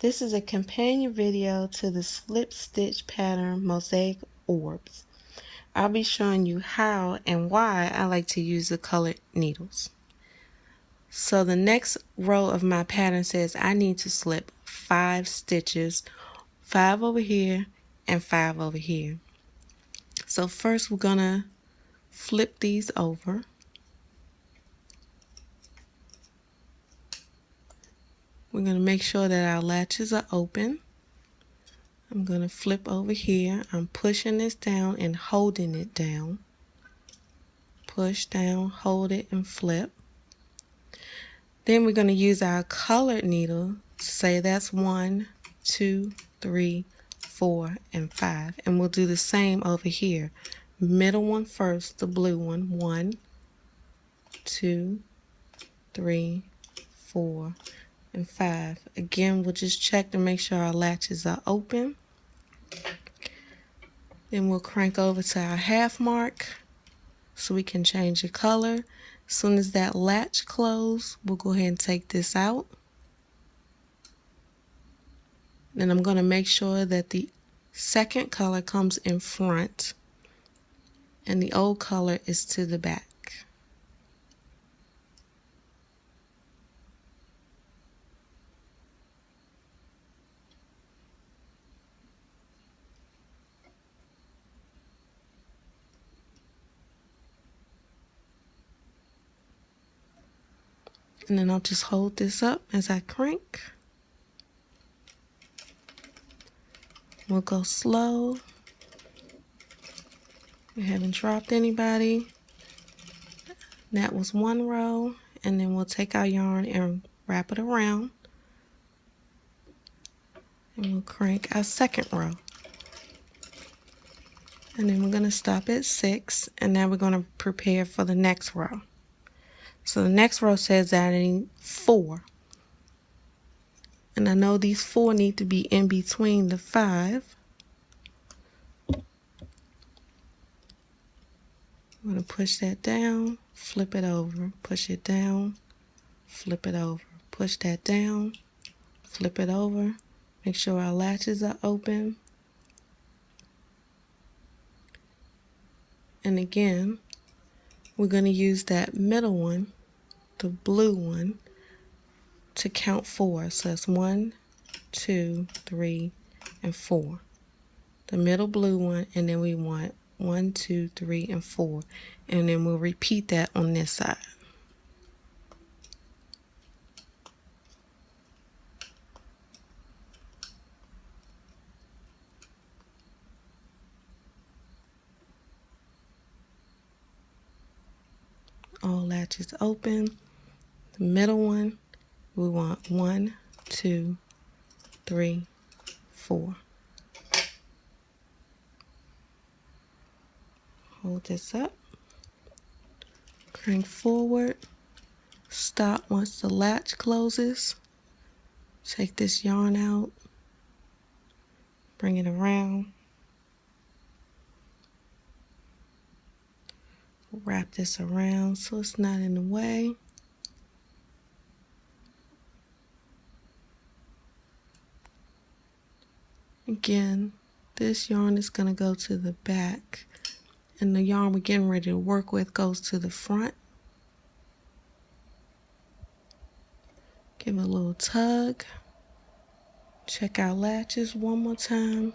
This is a companion video to the slip stitch pattern mosaic orbs. I'll be showing you how and why I like to use the colored needles. So the next row of my pattern says I need to slip 5 stitches, 5 over here and 5 over here. So first we're gonna flip these over. We're going to make sure that our latches are open. I'm going to flip over here. I'm pushing this down and holding it down. Push down, hold it, and flip. Then we're going to use our colored needle to say that's 1, 2, 3, 4, and 5. And we'll do the same over here. Middle one first, the blue one. 1, 2, 3, 4, and 5. Again, we'll just check to make sure our latches are open. Then we'll crank over to our half mark so we can change the color. As soon as that latch closes, we'll go ahead and take this out. Then I'm going to make sure that the second color comes in front and the old color is to the back. And then I'll just hold this up as I crank. We'll go slow. We haven't dropped anybody. That was one row, and then we'll take our yarn and wrap it around. And we'll crank our second row. And then we're going to stop at 6, and now we're going to prepare for the next row. So the next row says that I need 4. And I know these 4 need to be in between the 5. I'm going to push that down, flip it over, push it down, flip it over, push that down, flip it over. Make sure our latches are open. And again, we're going to use that middle one, the blue one, to count 4. So that's 1, 2, 3, and 4. The middle blue one, and then we want 1, 2, 3, and 4. And then we'll repeat that on this side. All latches open. The middle one, we want 1, 2, 3, 4. Hold this up. Crank forward. Stop once the latch closes. Take this yarn out. Bring it around. Wrap this around so it's not in the way. Again, this yarn is going to go to the back, and the yarn we're getting ready to work with goes to the front. Give it a little tug. Check our latches one more time.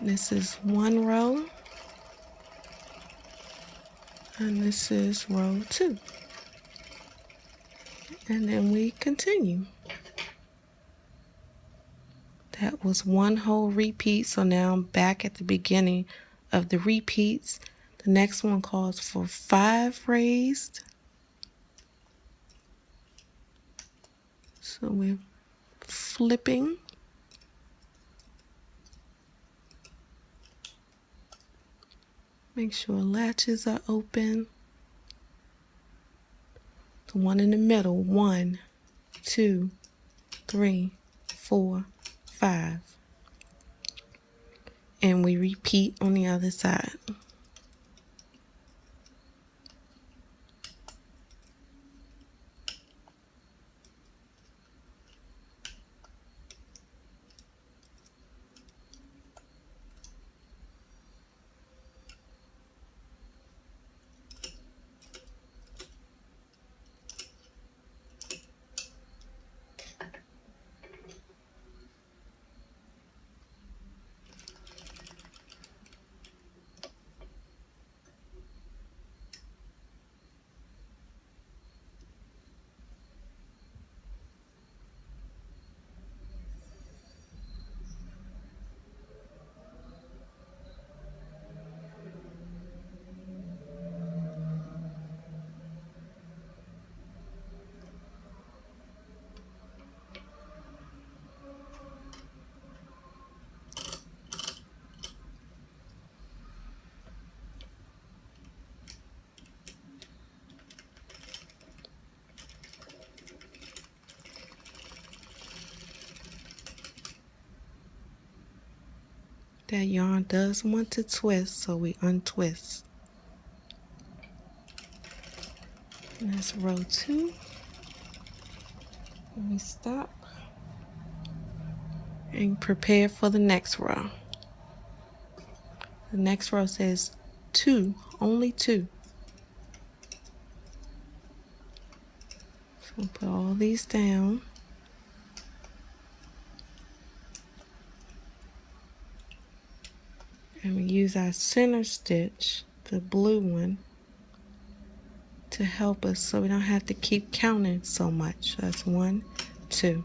This is one row, and this is row 2. And then we continue. That was one whole repeat, so now I'm back at the beginning of the repeats. The next one calls for 5 raised. So we're flipping. Make sure latches are open. The one in the middle, 1, 2, 3, 4, 5. And we repeat on the other side. that yarn does want to twist, so we untwist. And that's row 2. Let me stop and prepare for the next row. The next row says 2, only 2. So we'll put all these down. And we use our center stitch, the blue one, to help us so we don't have to keep counting so much. That's 1, 2.